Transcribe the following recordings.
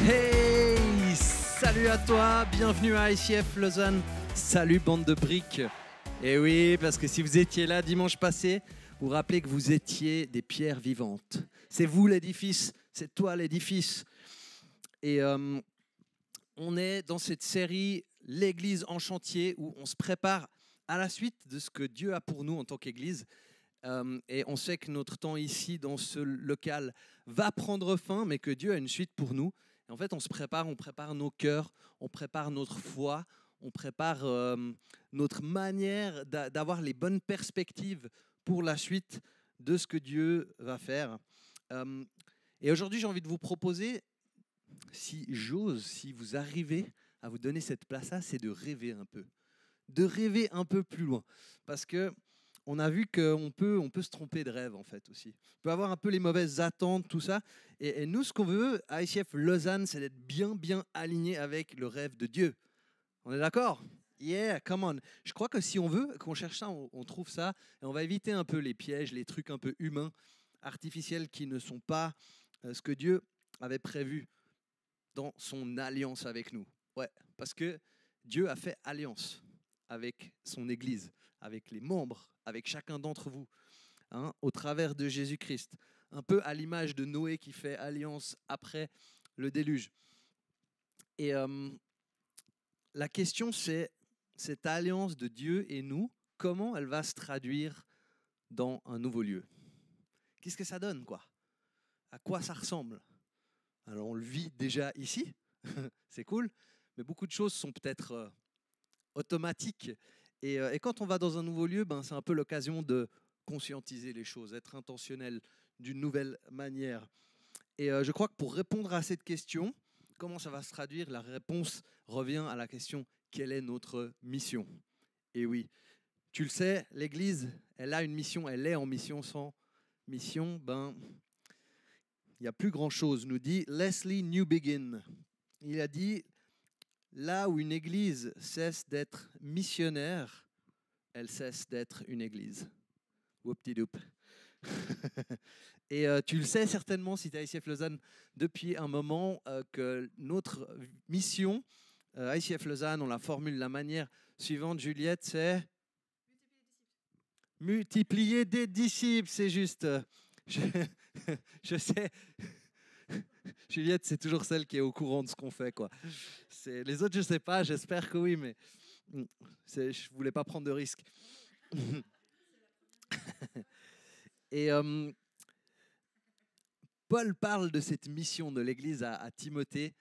Hey, salut à toi, bienvenue à ICF Lausanne, salut bande de briques. Et oui, parce que si vous étiez là dimanche passé, vous vous rappelez que vous étiez des pierres vivantes. C'est vous l'édifice, c'est toi l'édifice. Et on est dans cette série L'Église en chantier où on se prépare à la suite de ce que Dieu a pour nous en tant qu'Église. Et on sait que notre temps ici, dans ce local, va prendre fin, mais que Dieu a une suite pour nous. Et en fait, on prépare nos cœurs, on prépare notre foi, on prépare notre manière d'avoir les bonnes perspectives pour la suite de ce que Dieu va faire. Et aujourd'hui, j'ai envie de vous proposer, si vous arrivez à vous donner cette place-là, c'est de rêver un peu. De rêver un peu plus loin. Parce que on a vu qu'on peut se tromper de rêve, en fait, aussi. On peut avoir un peu les mauvaises attentes, tout ça. Et nous, ce qu'on veut à ICF Lausanne, c'est d'être bien aligné avec le rêve de Dieu. On est d'accord ? Yeah, come on. Je crois que si on veut, qu'on cherche ça, on trouve ça. Et on va éviter un peu les pièges, les trucs un peu humains, artificiels, qui ne sont pas ce que Dieu avait prévu dans son alliance avec nous. Ouais, parce que Dieu a fait alliance avec son Église, avec les membres, avec chacun d'entre vous, au travers de Jésus-Christ. Un peu à l'image de Noé qui fait alliance après le déluge. Et la question, c'est cette alliance de Dieu et nous, comment elle va se traduire dans un nouveau lieu ? Qu'est-ce que ça donne, quoi ? À quoi ça ressemble ? Alors, on le vit déjà ici, c'est cool, mais beaucoup de choses sont peut-être automatiques. Et quand on va dans un nouveau lieu, c'est un peu l'occasion de conscientiser les choses, être intentionnel d'une nouvelle manière. Et je crois que pour répondre à cette question, comment ça va se traduire ? La réponse revient à la question, quelle est notre mission ? Et oui, tu le sais, l'Église, elle a une mission, elle est en mission. Sans mission, il n'y a plus grand-chose, nous dit Leslie Newbigin. Il a dit, là où une Église cesse d'être missionnaire, elle cesse d'être une Église. Whoop-de-doop. Et tu le sais certainement si tu es à ICF Lausanne depuis un moment que notre mission à ICF Lausanne, on la formule de la manière suivante, Juliette, c'est multiplier des disciples, c'est juste. Je sais, Juliette, c'est toujours celle qui est au courant de ce qu'on fait, quoi. Les autres, je ne sais pas, j'espère que oui, mais je ne voulais pas prendre de risques. Et Paul parle de cette mission de l'Église à Timothée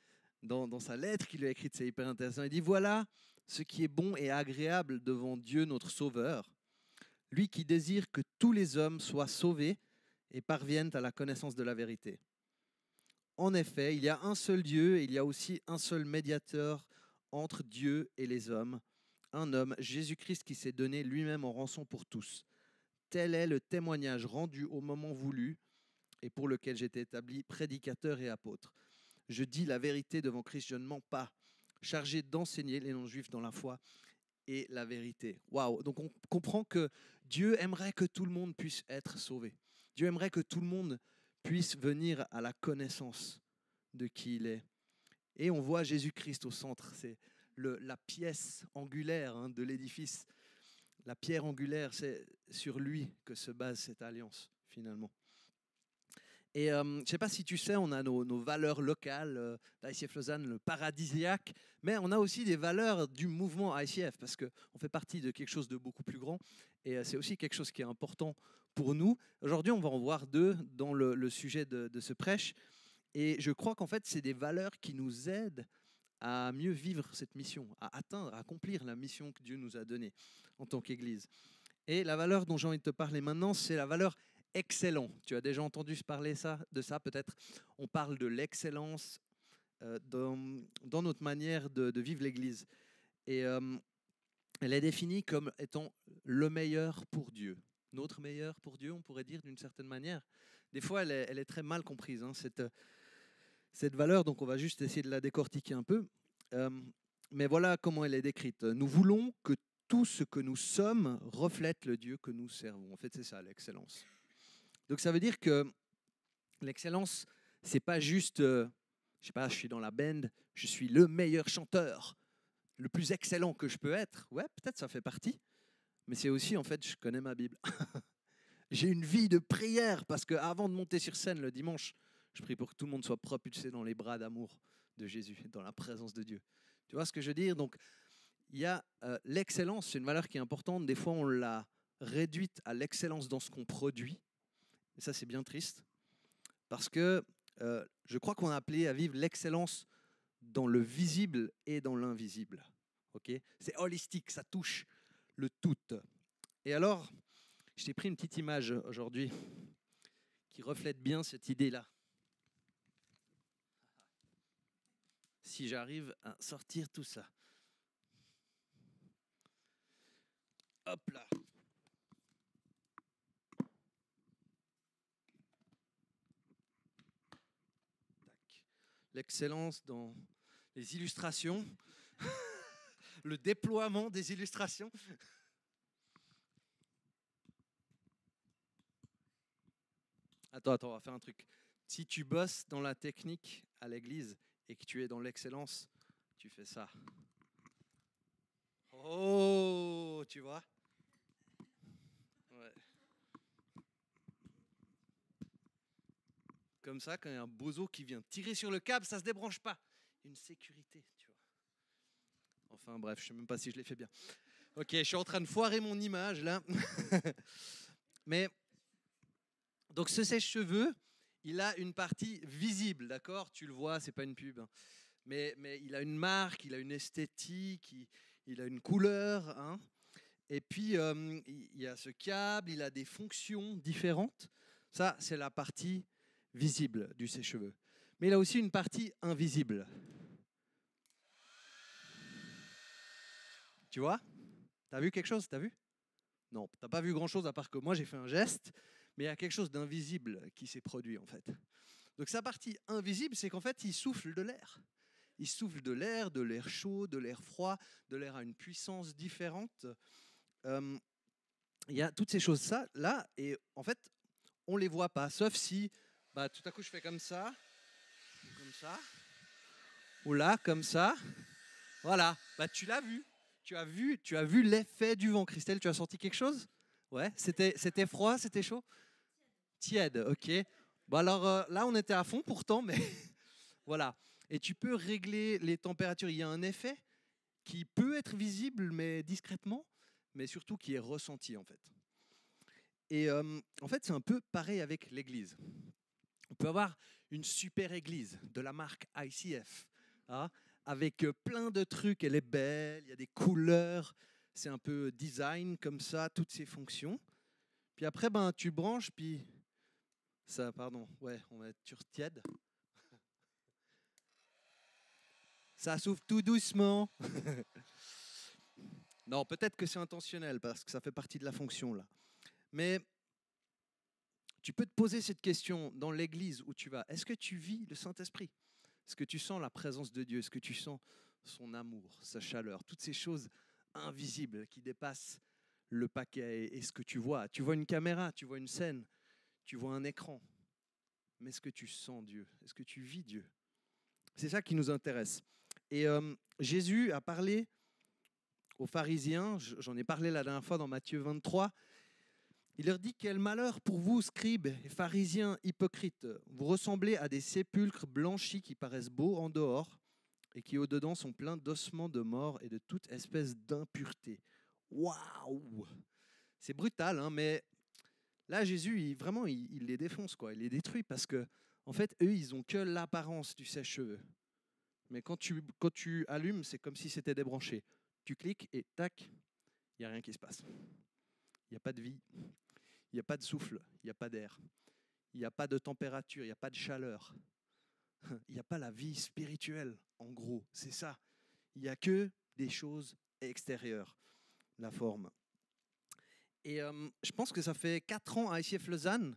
dans sa lettre qu'il lui a écrite, c'est hyper intéressant. Il dit, voilà ce qui est bon et agréable devant Dieu notre Sauveur, lui qui désire que tous les hommes soient sauvés et parviennent à la connaissance de la vérité. En effet, il y a un seul Dieu et il y a aussi un seul médiateur entre Dieu et les hommes, un homme, Jésus-Christ, qui s'est donné lui-même en rançon pour tous. Tel est le témoignage rendu au moment voulu et pour lequel j'ai été établi prédicateur et apôtre. Je dis la vérité devant Christ, je ne mens pas, chargé d'enseigner les non-juifs dans la foi et la vérité. Waouh! Donc on comprend que Dieu aimerait que tout le monde puisse être sauvé. Dieu aimerait que tout le monde puisse venir à la connaissance de qui il est. Et on voit Jésus-Christ au centre, c'est la pièce angulaire de l'édifice. La pierre angulaire, c'est sur lui que se base cette alliance, finalement. Et je ne sais pas si tu sais, on a nos valeurs locales d'ICF Lausanne, le paradisiaque, mais on a aussi des valeurs du mouvement ICF, parce qu'on fait partie de quelque chose de beaucoup plus grand, et c'est aussi quelque chose qui est important pour nous. Aujourd'hui, on va en voir deux dans le sujet de ce prêche, et je crois qu'en fait, c'est des valeurs qui nous aident à mieux vivre cette mission, à atteindre, à accomplir la mission que Dieu nous a donnée en tant qu'Église. Et la valeur dont j'ai envie de te parler maintenant, c'est la valeur excellent. Tu as déjà entendu parler de ça peut-être. On parle de l'excellence dans notre manière de vivre l'Église. Et elle est définie comme étant le meilleur pour Dieu. Notre meilleur pour Dieu, on pourrait dire d'une certaine manière. Des fois, elle est très mal comprise, cette valeur, donc on va juste essayer de la décortiquer un peu. Mais voilà comment elle est décrite. Nous voulons que tout ce que nous sommes reflète le Dieu que nous servons. En fait, c'est ça, l'excellence. Donc ça veut dire que l'excellence, c'est pas juste je sais pas, je suis dans la band, je suis le meilleur chanteur, le plus excellent que je peux être. Ouais, peut-être ça fait partie. Mais c'est aussi, en fait, je connais ma Bible. J'ai une vie de prière parce qu'avant de monter sur scène le dimanche, je prie pour que tout le monde soit propulsé dans les bras d'amour de Jésus, dans la présence de Dieu. Tu vois ce que je veux dire? Donc, il y a l'excellence, c'est une valeur qui est importante. Des fois, on l'a réduite à l'excellence dans ce qu'on produit. Et ça, c'est bien triste. Parce que je crois qu'on a appelé à vivre l'excellence dans le visible et dans l'invisible. Okay, c'est holistique, ça touche le tout. Et alors, je t'ai pris une petite image aujourd'hui qui reflète bien cette idée-là. Si j'arrive à sortir tout ça. Hop là. L'excellence dans les illustrations, le déploiement des illustrations. Attends, on va faire un truc. Si tu bosses dans la technique à l'église et que tu es dans l'excellence, tu fais ça. Oh, tu vois? Ouais. Comme ça, quand il y a un bozo qui vient tirer sur le câble, ça ne se débranche pas. Une sécurité, tu vois. Enfin bref, je ne sais même pas si je l'ai fait bien. Ok, je suis en train de foirer mon image là. Mais, donc ce sèche-cheveux, il a une partie visible, d'accord? Tu le vois, c'est pas une pub. Hein. Mais il a une marque, il a une esthétique, il a une couleur. Hein. Et puis, il y a ce câble, il a des fonctions différentes. Ça, c'est la partie visible du sèche-cheveux. Mais il a aussi une partie invisible. Tu vois? T'as vu quelque chose? T'as vu? Non, t'as pas vu grand-chose à part que moi, j'ai fait un geste, mais il y a quelque chose d'invisible qui s'est produit, en fait. Donc sa partie invisible, c'est qu'en fait, il souffle de l'air. Il souffle de l'air chaud, de l'air froid, de l'air à une puissance différente. Il y a toutes ces choses-là, là, et en fait, on ne les voit pas, sauf si bah, tout à coup je fais comme ça, ou là, comme ça. Voilà, bah, tu l'as vu. Tu as vu l'effet du vent. Christelle, tu as senti quelque chose? Ouais, c'était froid, c'était chaud? Tiède, ok. Bon alors là, on était à fond pourtant, mais voilà. Et tu peux régler les températures. Il y a un effet qui peut être visible, mais discrètement, mais surtout qui est ressenti en fait. Et en fait, c'est un peu pareil avec l'Église. On peut avoir une super église de la marque ICF, hein, avec plein de trucs, elle est belle, il y a des couleurs, c'est un peu design comme ça, toutes ces fonctions. Puis après, ben, tu branches, puis ça, pardon, ouais, on va être sur tiède. Ça s'ouvre tout doucement. Non, peut-être que c'est intentionnel parce que ça fait partie de la fonction là. Mais tu peux te poser cette question dans l'église où tu vas. Est-ce que tu vis le Saint-Esprit? Est-ce que tu sens la présence de Dieu? Est-ce que tu sens son amour, sa chaleur, toutes ces choses invisibles qui dépassent le paquet et ce que tu vois? Tu vois une caméra, tu vois une scène, tu vois un écran. Mais est-ce que tu sens Dieu? Est-ce que tu vis Dieu? C'est ça qui nous intéresse. Et Jésus a parlé aux pharisiens, j'en ai parlé la dernière fois dans Matthieu 23, il leur dit: quel malheur pour vous, scribes et pharisiens hypocrites. Vous ressemblez à des sépulcres blanchis qui paraissent beaux en dehors et qui au-dedans sont pleins d'ossements de mort et de toute espèce d'impureté. Waouh! C'est brutal, hein, mais là, Jésus, vraiment, il les défonce, quoi. Il les détruit parce que, en fait, eux, ils ont que l'apparence du sèche-cheveux. Mais quand tu allumes, c'est comme si c'était débranché. Tu cliques et tac, il n'y a rien qui se passe. Il n'y a pas de vie. Il n'y a pas de souffle, il n'y a pas d'air, il n'y a pas de température, il n'y a pas de chaleur. Il n'y a pas la vie spirituelle, en gros, c'est ça. Il n'y a que des choses extérieures, la forme. Et je pense que ça fait 4 ans à ICF Lausanne,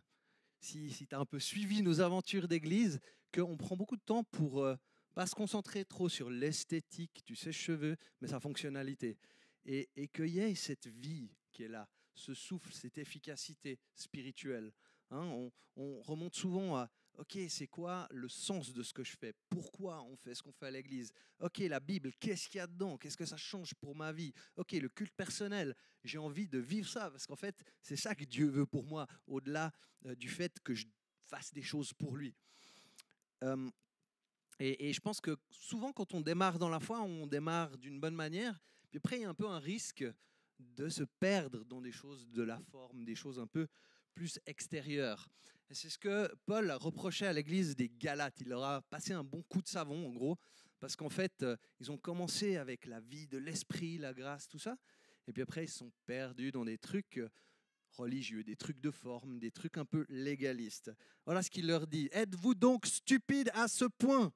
si tu as un peu suivi nos aventures d'église, qu'on prend beaucoup de temps pour pas se concentrer trop sur l'esthétique du sèche-cheveux, mais sa fonctionnalité. Et qu'il y ait cette vie qui est là, ce souffle, cette efficacité spirituelle. Hein, on remonte souvent Ok, c'est quoi le sens de ce que je fais? Pourquoi on fait ce qu'on fait à l'église? Ok, la Bible, qu'est-ce qu'il y a dedans? Qu'est-ce que ça change pour ma vie? Ok, le culte personnel, j'ai envie de vivre ça parce qu'en fait, c'est ça que Dieu veut pour moi, au-delà du fait que je fasse des choses pour lui. Euh, et je pense que souvent, quand on démarre dans la foi, on démarre d'une bonne manière. Puis après, il y a un peu un risque de se perdre dans des choses de la forme, des choses un peu plus extérieures. Et c'est ce que Paul reprochait à l'église des Galates. Il leur a passé un bon coup de savon, en gros, parce qu'en fait, ils ont commencé avec la vie de l'esprit, la grâce, tout ça. Et puis après, ils se sont perdus dans des trucs religieux, des trucs de forme, des trucs un peu légalistes. Voilà ce qu'il leur dit. Êtes-vous donc stupides à ce point?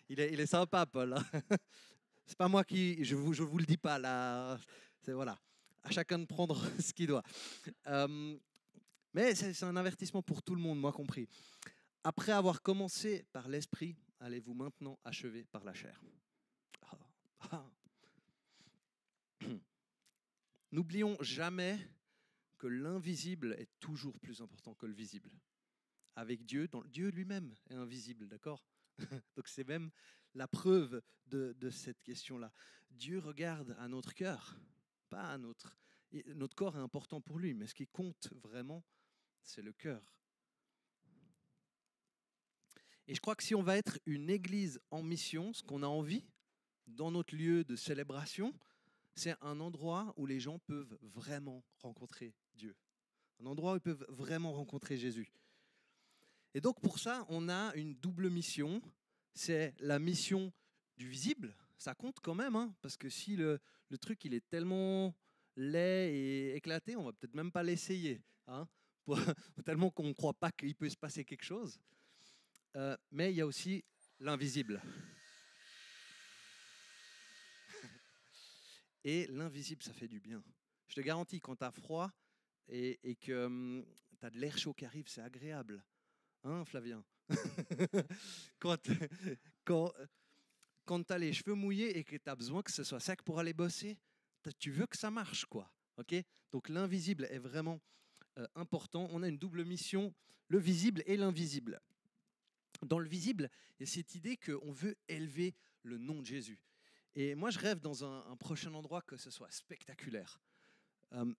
Il est sympa, Paul. Hein. C'est pas moi qui, je vous le dis pas là. C'est voilà, à chacun de prendre ce qu'il doit. Euh, mais c'est un avertissement pour tout le monde, moi compris. Après avoir commencé par l'esprit, allez-vous maintenant achever par la chair. Ah, ah. N'oublions jamais que l'invisible est toujours plus important que le visible. Avec Dieu, Dieu lui-même est invisible, d'accord? Donc c'est même la preuve de cette question-là. Dieu regarde à notre cœur, pas à notre... Notre corps est important pour lui, mais ce qui compte vraiment, c'est le cœur. Et je crois que si on va être une église en mission, ce qu'on a envie, dans notre lieu de célébration, c'est un endroit où les gens peuvent vraiment rencontrer Dieu. Un endroit où ils peuvent vraiment rencontrer Jésus. Et donc pour ça, on a une double mission. C'est la mission du visible. Ça compte quand même, hein, parce que si le truc il est tellement laid et éclaté, on va peut-être même pas l'essayer, hein, tellement qu'on ne croit pas qu'il peut se passer quelque chose. Mais il y a aussi l'invisible. Et l'invisible, ça fait du bien. Je te garantis, quand tu as froid et que tu as de l'air chaud qui arrive, c'est agréable. Hein, Flavien? quand quand, quand tu as les cheveux mouillés et que tu as besoin que ce soit sec pour aller bosser, tu veux que ça marche, quoi. Ok? Donc l'invisible est vraiment important. On a une double mission, le visible et l'invisible. Dans le visible, il y a cette idée qu'on veut élever le nom de Jésus. Et moi, je rêve dans un prochain endroit que ce soit spectaculaire.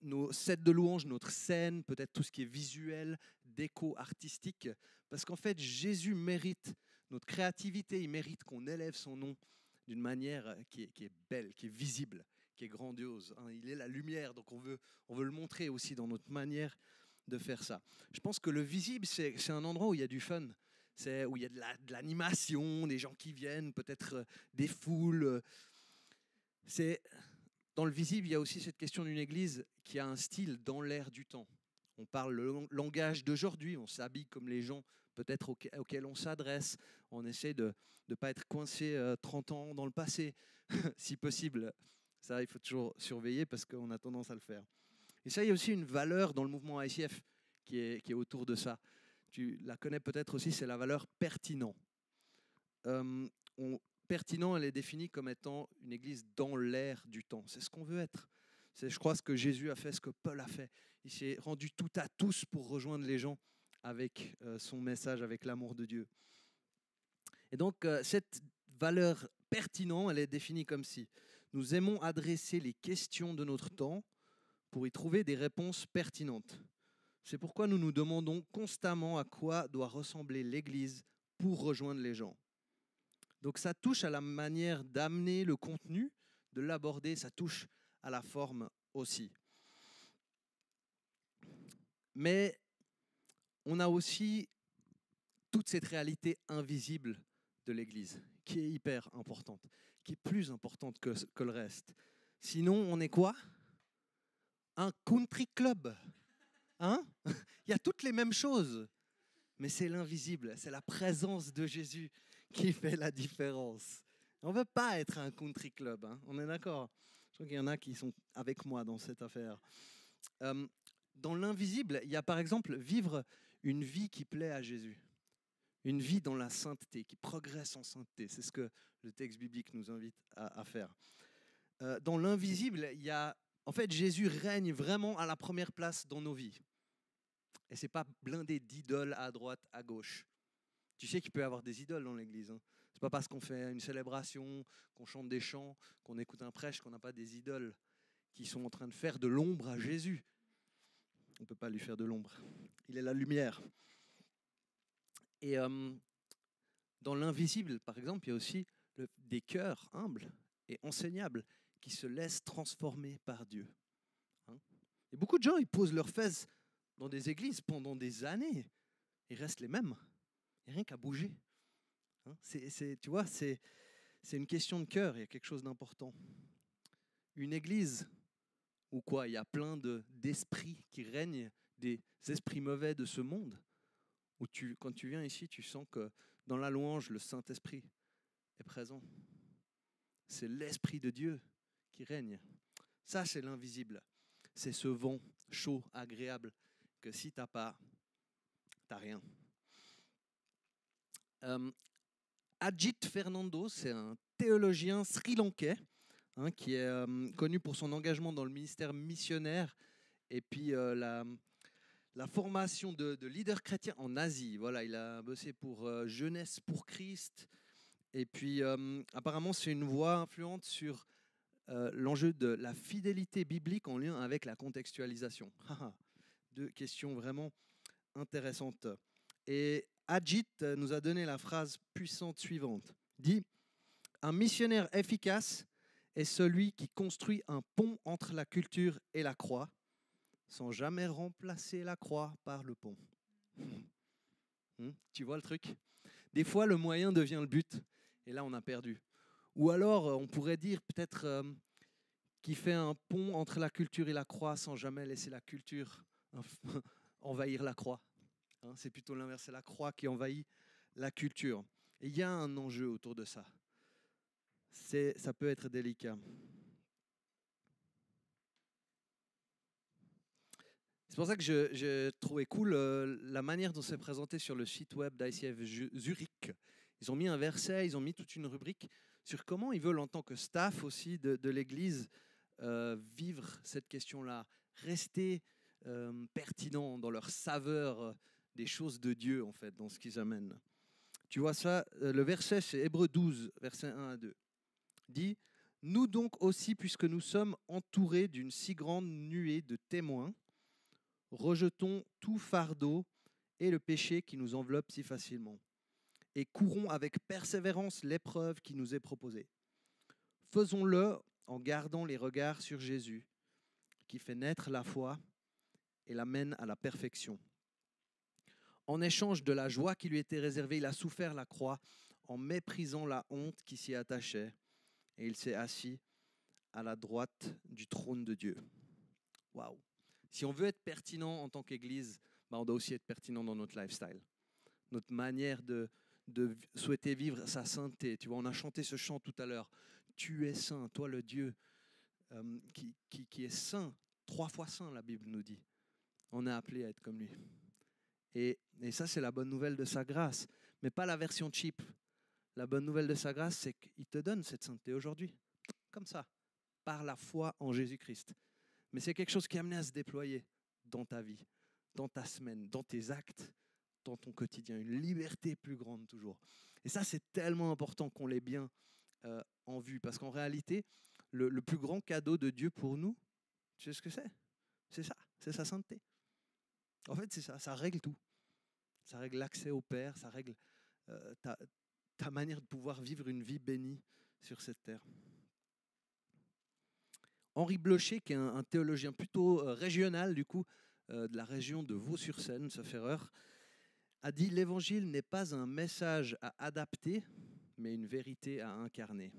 Nos sets de louanges, notre scène, peut-être tout ce qui est visuel, déco, artistique, parce qu'en fait, Jésus mérite notre créativité, il mérite qu'on élève son nom d'une manière qui est belle, qui est visible, qui est grandiose. Hein. Il est la lumière, donc on veut le montrer aussi dans notre manière de faire ça. Je pense que le visible, c'est un endroit où il y a du fun, c'est où il y a de l'animation, des gens qui viennent, peut-être des foules. C'est Dans le visible, il y a aussi cette question d'une église qui a un style dans l'air du temps. On parle le langage d'aujourd'hui, on s'habille comme les gens peut-être auxquels on s'adresse. On essaie de ne pas être coincé 30 ans dans le passé, si possible. Ça, il faut toujours surveiller parce qu'on a tendance à le faire. Et ça, il y a aussi une valeur dans le mouvement ICF qui est autour de ça. Tu la connais peut-être aussi, c'est la valeur pertinent. Euh, Pertinent, elle est définie comme étant une église dans l'air du temps. C'est ce qu'on veut être. C'est, je crois, ce que Jésus a fait, ce que Paul a fait. Il s'est rendu tout à tous pour rejoindre les gens avec son message, avec l'amour de Dieu. Et donc, cette valeur pertinente, elle est définie comme si nous aimons adresser les questions de notre temps pour y trouver des réponses pertinentes. C'est pourquoi nous nous demandons constamment à quoi doit ressembler l'Église pour rejoindre les gens. Donc ça touche à la manière d'amener le contenu, de l'aborder, ça touche à la forme aussi. Mais on a aussi toute cette réalité invisible de l'Église, qui est hyper importante, qui est plus importante que le reste. Sinon, on est quoi? Un country club. Hein? Il y a toutes les mêmes choses, mais c'est l'invisible, c'est la présence de Jésus qui fait la différence. On ne veut pas être un country club, hein, on est d'accord? Je crois qu'il y en a qui sont avec moi dans cette affaire. Dans l'invisible, il y a par exemple vivre une vie qui plaît à Jésus. Une vie dans la sainteté, qui progresse en sainteté. C'est ce que le texte biblique nous invite à faire. Dans l'invisible, il y a... En fait, Jésus règne vraiment à la première place dans nos vies. Et c'est pas blindé d'idoles à droite, à gauche. Tu sais qu'il peut y avoir des idoles dans l'église. Hein. C'est pas parce qu'on fait une célébration, qu'on chante des chants, qu'on écoute un prêche, qu'on n'a pas des idoles qui sont en train de faire de l'ombre à Jésus. On ne peut pas lui faire de l'ombre. Il est la lumière. Et dans l'invisible, par exemple, il y a aussi des cœurs humbles et enseignables qui se laissent transformer par Dieu. Hein. Et beaucoup de gens, ils posent leurs fesses dans des églises pendant des années. Ils restent les mêmes. Il n'y a rien qu'à bouger. Hein. Tu vois, c'est une question de cœur. Il y a quelque chose d'important. Une église où quoi, il y a plein d'esprits qui règnent, des esprits mauvais de ce monde, où quand tu viens ici, tu sens que dans la louange, le Saint-Esprit est présent. C'est l'Esprit de Dieu qui règne. Ça, c'est l'invisible. C'est ce vent chaud, agréable, que si tu n'as pas, tu n'as rien. Ajit Fernando, c'est un théologien sri-lankais qui est connu pour son engagement dans le ministère missionnaire et puis la formation de leaders chrétiens en Asie. Voilà, il a bossé pour Jeunesse pour Christ. Et puis, apparemment, c'est une voix influente sur l'enjeu de la fidélité biblique en lien avec la contextualisation. Deux questions vraiment intéressantes. Et Ajit nous a donné la phrase puissante suivante. Dit, un missionnaire efficace est celui qui construit un pont entre la culture et la croix, sans jamais remplacer la croix par le pont. Tu vois le truc? Des fois, le moyen devient le but, et là, on a perdu. Ou alors, on pourrait dire peut-être qu'il fait un pont entre la culture et la croix, sans jamais laisser la culture envahir la croix. C'est plutôt l'inverse, c'est la croix qui envahit la culture. Et il y a un enjeu autour de ça. Ça peut être délicat. C'est pour ça que je trouvais cool la manière dont c'est présenté sur le site web d'ICF Zurich. Ils ont mis un verset, ils ont mis toute une rubrique sur comment ils veulent, en tant que staff aussi de l'Église, vivre cette question-là, rester pertinent dans leur saveur des choses de Dieu, en fait, dans ce qu'ils amènent. Tu vois ça, le verset, c'est Hébreux 12, versets 1 à 2. Dit, « Nous donc aussi, puisque nous sommes entourés d'une si grande nuée de témoins, rejetons tout fardeau et le péché qui nous enveloppe si facilement, et courons avec persévérance l'épreuve qui nous est proposée. Faisons-le en gardant les regards sur Jésus, qui fait naître la foi et la mène à la perfection. En échange de la joie qui lui était réservée, il a souffert la croix en méprisant la honte qui s'y attachait, et il s'est assis à la droite du trône de Dieu. » Waouh! Si on veut être pertinent en tant qu'Église, on doit aussi être pertinent dans notre lifestyle, notre manière de souhaiter vivre sa sainteté. Tu vois, on a chanté ce chant tout à l'heure. Tu es saint, toi le Dieu qui est saint, 3 fois saint, la Bible nous dit. On est appelé à être comme lui. Et ça, c'est la bonne nouvelle de sa grâce, mais pas la version cheap. La bonne nouvelle de sa grâce, c'est qu'il te donne cette sainteté aujourd'hui, comme ça, par la foi en Jésus-Christ. Mais c'est quelque chose qui est amené à se déployer dans ta vie, dans ta semaine, dans tes actes, dans ton quotidien. Une liberté plus grande toujours. Et ça, c'est tellement important qu'on l'ait bien en vue. Parce qu'en réalité, le plus grand cadeau de Dieu pour nous, tu sais ce que c'est? C'est ça, c'est sa sainteté. En fait, c'est ça, ça règle tout. Ça règle l'accès au Père, ça règle ta manière de pouvoir vivre une vie bénie sur cette terre. Henri Blocher, qui est un théologien plutôt régional, du coup, de la région de Vaux-sur-Seine, sauf erreur, a dit « L'Évangile n'est pas un message à adapter, mais une vérité à incarner. »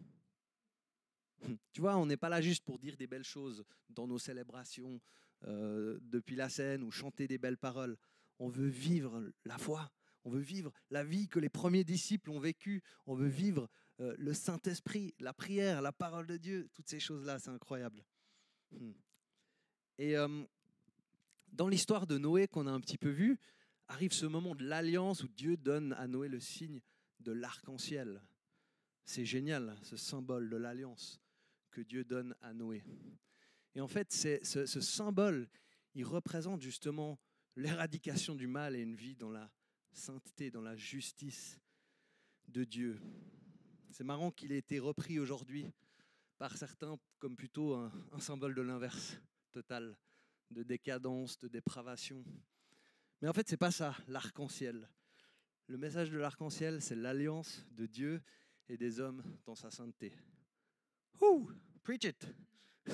Tu vois, on n'est pas là juste pour dire des belles choses dans nos célébrations depuis la scène ou chanter des belles paroles. On veut vivre la foi, on veut vivre la vie que les premiers disciples ont vécue, on veut vivre le Saint-Esprit, la prière, la parole de Dieu, toutes ces choses-là, c'est incroyable. Et dans l'histoire de Noé qu'on a un petit peu vu, arrive ce moment de l'alliance où Dieu donne à Noé le signe de l'arc-en-ciel. C'est génial, ce symbole de l'alliance que Dieu donne à Noé. Et en fait, ce symbole, il représente justement l'éradication du mal et une vie dans la sainteté, dans la justice de Dieu. C'est marrant qu'il ait été repris aujourd'hui par certains comme plutôt un symbole de l'inverse total, de décadence, de dépravation. Mais en fait, ce n'est pas ça, l'arc-en-ciel. Le message de l'arc-en-ciel, c'est l'alliance de Dieu et des hommes dans sa sainteté. Ouh, preach it. Tu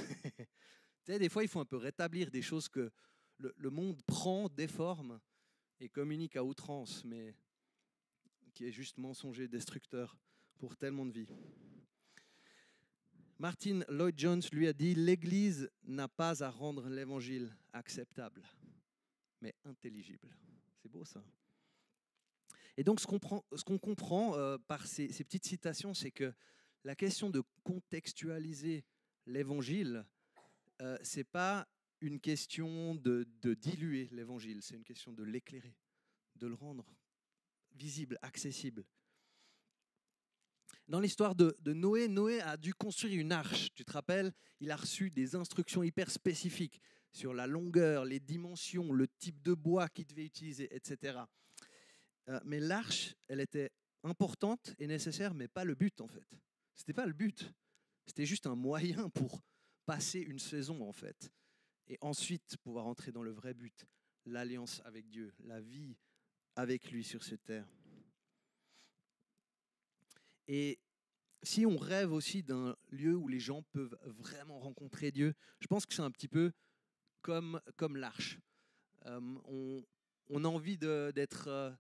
sais, des fois, il faut un peu rétablir des choses que le monde prend, déforme et communique à outrance, mais qui est juste mensonger, destructeur pour tellement de vies. Martin Lloyd-Jones lui a dit « L'Église n'a pas à rendre l'Évangile acceptable, mais intelligible. » C'est beau ça. Et donc ce qu'on comprend par ces petites citations, c'est que la question de contextualiser l'Évangile, ce n'est pas une question de diluer l'Évangile, c'est une question de l'éclairer, de le rendre visible, accessible. Dans l'histoire de Noé, Noé a dû construire une arche. Tu te rappelles, il a reçu des instructions hyper spécifiques sur la longueur, les dimensions, le type de bois qu'il devait utiliser, etc. Mais l'arche, elle était importante et nécessaire, mais pas le but en fait. C'était pas le but. C'était juste un moyen pour passer une saison en fait. Et ensuite pouvoir entrer dans le vrai but, l'alliance avec Dieu, la vie avec lui sur cette terre. Et si on rêve aussi d'un lieu où les gens peuvent vraiment rencontrer Dieu, je pense que c'est un petit peu comme l'arche. On a envie d'être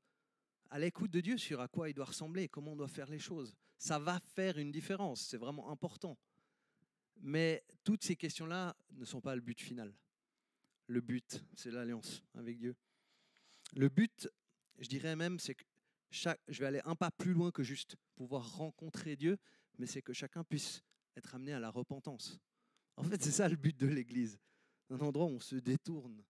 à l'écoute de Dieu sur à quoi il doit ressembler, comment on doit faire les choses. Ça va faire une différence, c'est vraiment important. Mais toutes ces questions-là ne sont pas le but final. Le but, c'est l'alliance avec Dieu. Le but, je dirais même, c'est que je vais aller un pas plus loin que juste pouvoir rencontrer Dieu, mais c'est que chacun puisse être amené à la repentance. En fait, c'est ça le but de l'Église. Un endroit où on se détourne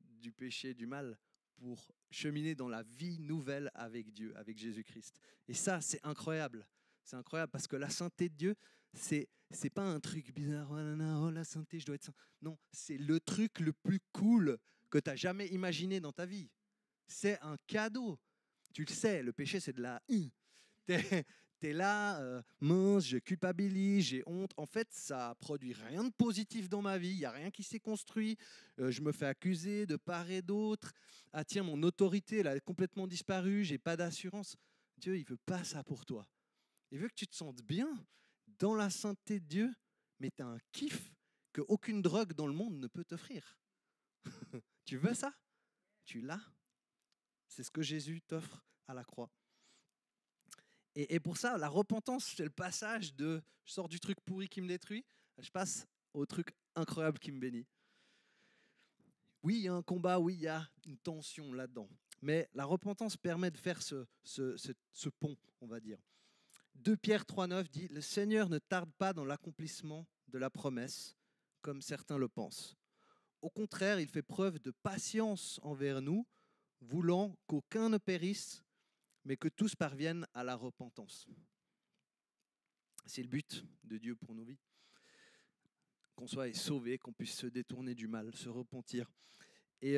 du péché, du mal, pour cheminer dans la vie nouvelle avec Dieu, avec Jésus-Christ. Et ça, c'est incroyable. C'est incroyable parce que la sainteté de Dieu, c'est pas un truc bizarre, oh la sainteté, je dois être saint. Non, c'est le truc le plus cool que tu as jamais imaginé dans ta vie. C'est un cadeau. Tu le sais, le péché, c'est de la... T'es là, mince, je culpabilise, j'ai honte. En fait, ça produit rien de positif dans ma vie. Il n'y a rien qui s'est construit. Je me fais accuser de part et d'autre. Ah tiens, mon autorité, elle a complètement disparu. J'ai pas d'assurance. Dieu, il veut pas ça pour toi. Il veut que tu te sentes bien dans la sainteté de Dieu, mais tu as un kiff qu'aucune drogue dans le monde ne peut t'offrir. Tu veux ça? Tu l'as. C'est ce que Jésus t'offre à la croix. Et pour ça, la repentance, c'est le passage de je sors du truc pourri qui me détruit, je passe au truc incroyable qui me bénit. Oui, il y a un combat, oui, il y a une tension là-dedans. Mais la repentance permet de faire ce pont, on va dire. 2 Pierre 3,9 dit « Le Seigneur ne tarde pas dans l'accomplissement de la promesse, comme certains le pensent. Au contraire, il fait preuve de patience envers nous, voulant qu'aucun ne périsse, mais que tous parviennent à la repentance. » C'est le but de Dieu pour nos vies. Qu'on soit sauvés, qu'on puisse se détourner du mal, se repentir. Et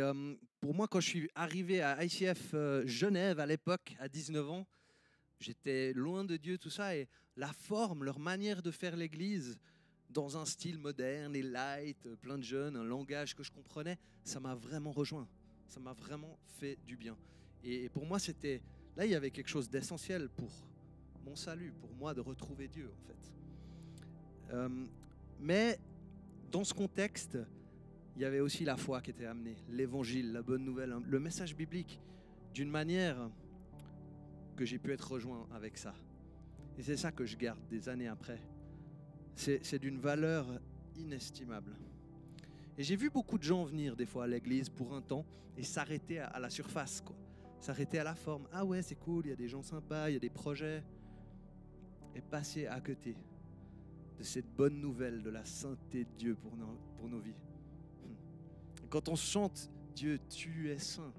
pour moi, quand je suis arrivé à ICF Genève à l'époque, à 19 ans, j'étais loin de Dieu, tout ça, et la forme, leur manière de faire l'église, dans un style moderne et light, plein de jeunes, un langage que je comprenais, ça m'a vraiment rejoint. Ça m'a vraiment fait du bien. Et pour moi, c'était... Là, il y avait quelque chose d'essentiel pour mon salut, pour moi de retrouver Dieu, en fait. Mais dans ce contexte, il y avait aussi la foi qui était amenée, l'évangile, la bonne nouvelle, le message biblique, d'une manière que j'ai pu être rejoint avec ça. Et c'est ça que je garde des années après. C'est d'une valeur inestimable. Et j'ai vu beaucoup de gens venir des fois à l'église pour un temps et s'arrêter à la surface, quoi. S'arrêter à la forme. Ah ouais, c'est cool, il y a des gens sympas, il y a des projets. Et passer à côté de cette bonne nouvelle de la sainteté de Dieu pour nos vies. Quand on chante « Dieu, tu es saint »,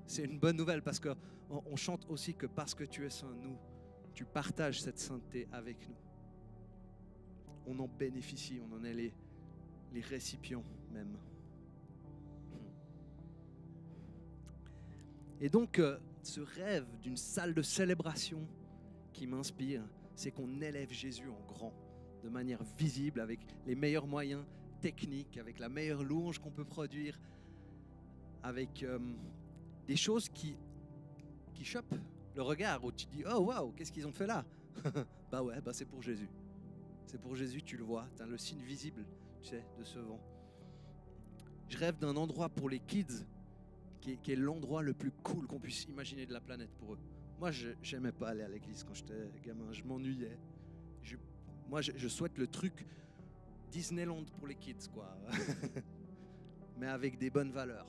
c'est une bonne nouvelle parce qu'on chante aussi que parce que tu es saint, nous, tu partages cette sainteté avec nous. On en bénéficie, on en est les récipients même. Et donc, ce rêve d'une salle de célébration qui m'inspire, c'est qu'on élève Jésus en grand, de manière visible, avec les meilleurs moyens techniques, avec la meilleure louange qu'on peut produire, avec des choses qui chopent le regard, où tu dis « Oh, waouh, qu'est-ce qu'ils ont fait là ?» Bah ouais, bah c'est pour Jésus. C'est pour Jésus, tu le vois, tu as le signe visible, tu sais, de ce vent. Je rêve d'un endroit pour les kids qui est l'endroit le plus cool qu'on puisse imaginer de la planète pour eux. Moi, je n'aimais pas aller à l'église quand j'étais gamin, je m'ennuyais. Je souhaite le truc Disneyland pour les kids, quoi. Mais avec des bonnes valeurs.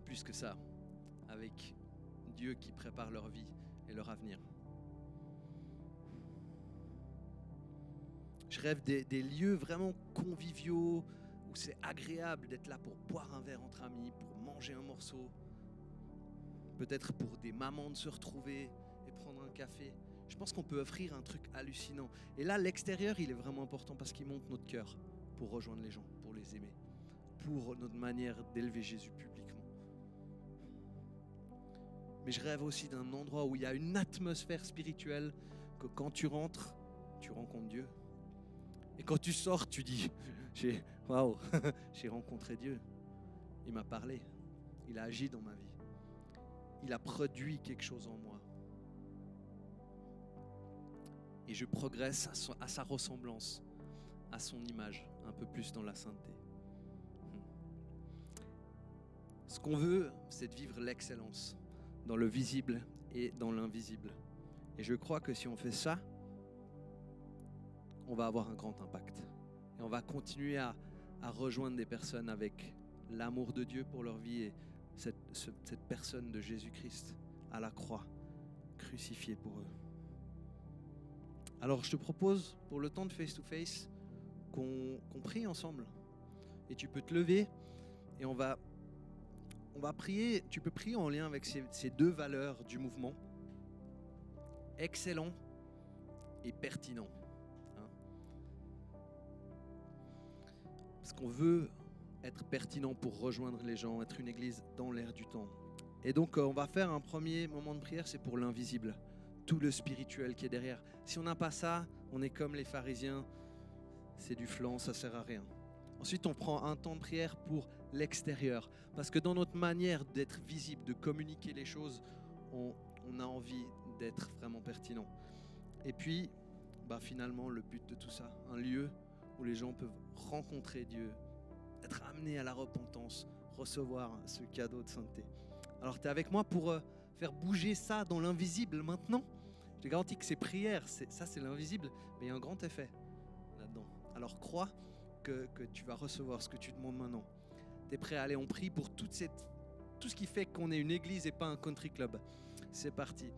Plus que ça, avec Dieu qui prépare leur vie et leur avenir. Je rêve des lieux vraiment conviviaux, où c'est agréable d'être là pour boire un verre entre amis, pour manger un morceau, peut-être pour des mamans de se retrouver et prendre un café. Je pense qu'on peut offrir un truc hallucinant. Et là, l'extérieur, il est vraiment important parce qu'il montre notre cœur pour rejoindre les gens, pour les aimer, pour notre manière d'élever Jésus publiquement. Mais je rêve aussi d'un endroit où il y a une atmosphère spirituelle, que quand tu rentres, tu rencontres Dieu. Et quand tu sors, tu dis, waouh, j'ai rencontré Dieu. Il m'a parlé, il a agi dans ma vie. Il a produit quelque chose en moi. Et je progresse à sa ressemblance, à son image, un peu plus dans la sainteté. Ce qu'on veut, c'est de vivre l'excellence dans le visible et dans l'invisible. Et je crois que si on fait ça, on va avoir un grand impact. Et on va continuer à rejoindre des personnes avec l'amour de Dieu pour leur vie et cette personne de Jésus-Christ à la croix, crucifiée pour eux. Alors je te propose, pour le temps de face-to-face, qu'on prie ensemble. Et tu peux te lever et on va prier. Tu peux prier en lien avec ces deux valeurs du mouvement, excellent et pertinent. Parce qu'on veut être pertinent pour rejoindre les gens, être une église dans l'air du temps. Et donc on va faire un premier moment de prière, c'est pour l'invisible, tout le spirituel qui est derrière. Si on n'a pas ça, on est comme les pharisiens, c'est du flan, ça sert à rien. Ensuite on prend un temps de prière pour l'extérieur, parce que dans notre manière d'être visible, de communiquer les choses, on a envie d'être vraiment pertinent. Et puis finalement le but de tout ça, un lieu où les gens peuvent rencontrer Dieu, être amenés à la repentance, recevoir ce cadeau de sainteté. Alors tu es avec moi pour faire bouger ça dans l'invisible maintenant. Je te garantis que ces prières, ça c'est l'invisible, mais il y a un grand effet là-dedans. Alors crois que tu vas recevoir ce que tu demandes maintenant. Tu es prêt? Allez, on prie pour tout ce qui fait qu'on est une église et pas un country club. C'est parti.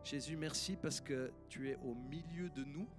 Jésus, merci parce que tu es au milieu de nous.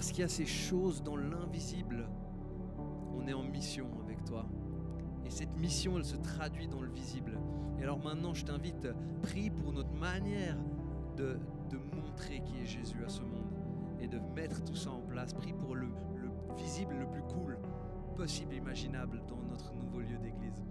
parce qu'il y a ces choses dans l'invisible, on est en mission avec toi. Et cette mission, elle se traduit dans le visible. Et alors maintenant, je t'invite, prie pour notre manière de montrer qui est Jésus à ce monde et de mettre tout ça en place. Prie pour le visible, le plus cool possible, imaginable dans notre nouveau lieu d'église.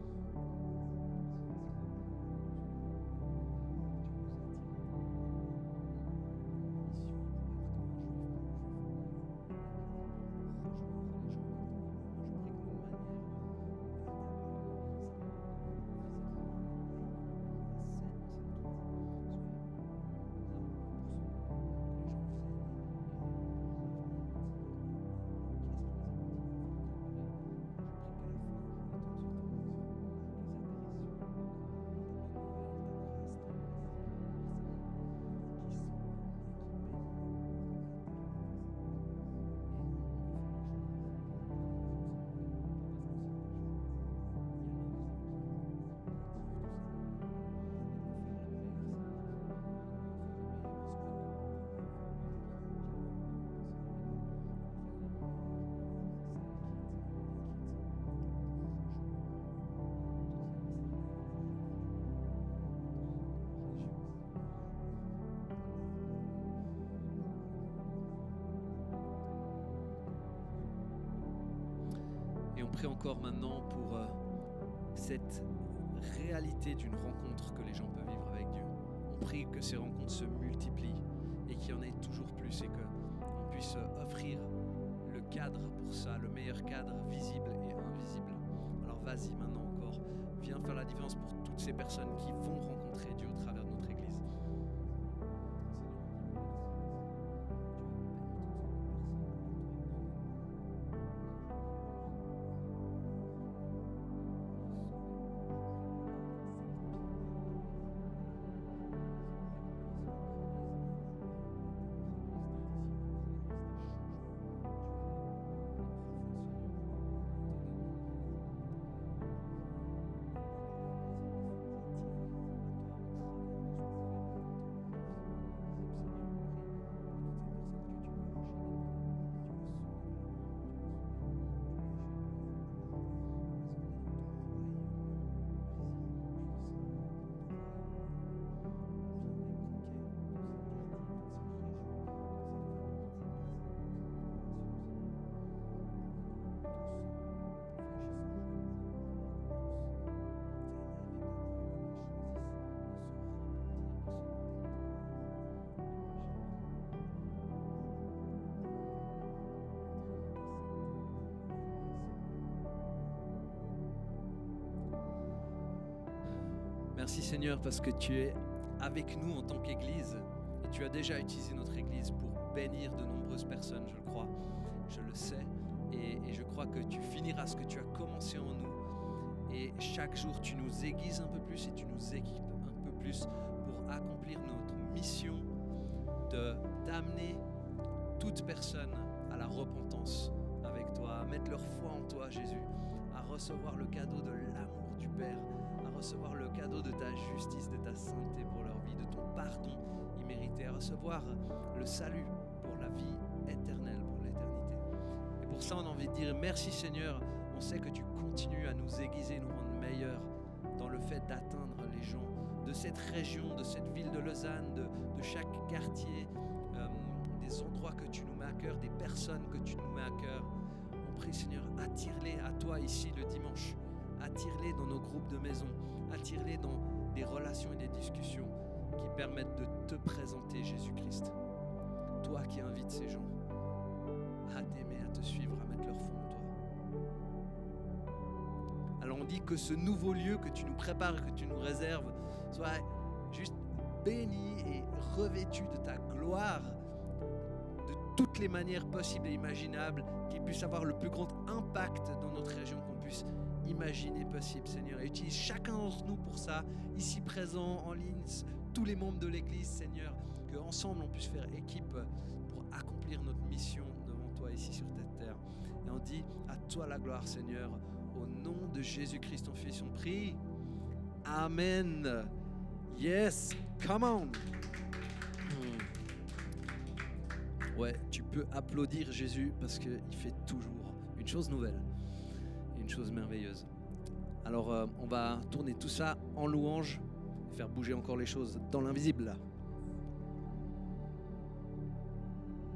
Et on prie encore maintenant pour cette réalité d'une rencontre que les gens peuvent vivre avec Dieu. On prie que ces rencontres se multiplient et qu'il y en ait toujours plus et qu'on puisse offrir le cadre pour ça, le meilleur cadre visible et invisible. Alors vas-y maintenant encore, viens faire la différence pour toutes ces personnes qui vont rencontrer Dieu au travers de notre Église. Merci Seigneur parce que tu es avec nous en tant qu'Église et tu as déjà utilisé notre Église pour bénir de nombreuses personnes, je le crois, je le sais et je crois que tu finiras ce que tu as commencé en nous et chaque jour tu nous aiguises un peu plus et tu nous équipes un peu plus pour accomplir notre mission d'amener toute personne à la repentance avec toi, à mettre leur foi en toi Jésus, à recevoir le cadeau de l'amour du Père, à recevoir le cadeau de ta justice, de ta sainteté pour leur vie, de ton pardon immérité, à recevoir le salut pour la vie éternelle, pour l'éternité. Et pour ça, on a envie de dire merci Seigneur, on sait que tu continues à nous aiguiser, nous rendre meilleurs dans le fait d'atteindre les gens de cette région, de cette ville de Lausanne, de chaque quartier, des endroits que tu nous mets à cœur, des personnes que tu nous mets à cœur. On prie Seigneur, attire-les à toi ici le dimanche. Attire-les dans nos groupes de maison, attire-les dans des relations et des discussions qui permettent de te présenter Jésus-Christ. Toi qui invites ces gens à t'aimer, à te suivre, à mettre leur foi en toi. Alors on dit que ce nouveau lieu que tu nous prépares, que tu nous réserves, soit juste béni et revêtu de ta gloire de toutes les manières possibles et imaginables, qu'il puisse avoir le plus grand impact dans notre région qu'on puisse imaginer possible, Seigneur. Et utilise chacun d'entre nous pour ça, ici présent, en ligne, tous les membres de l'Église, Seigneur, qu'ensemble on puisse faire équipe pour accomplir notre mission devant toi ici sur cette terre. Et on dit à toi la gloire, Seigneur, au nom de Jésus-Christ, ton Fils, on prie. Amen. Yes, come on. Ouais, tu peux applaudir Jésus parce qu'il fait toujours une chose nouvelle, une chose merveilleuse. Alors on va tourner tout ça en louange, faire bouger encore les choses dans l'invisible là.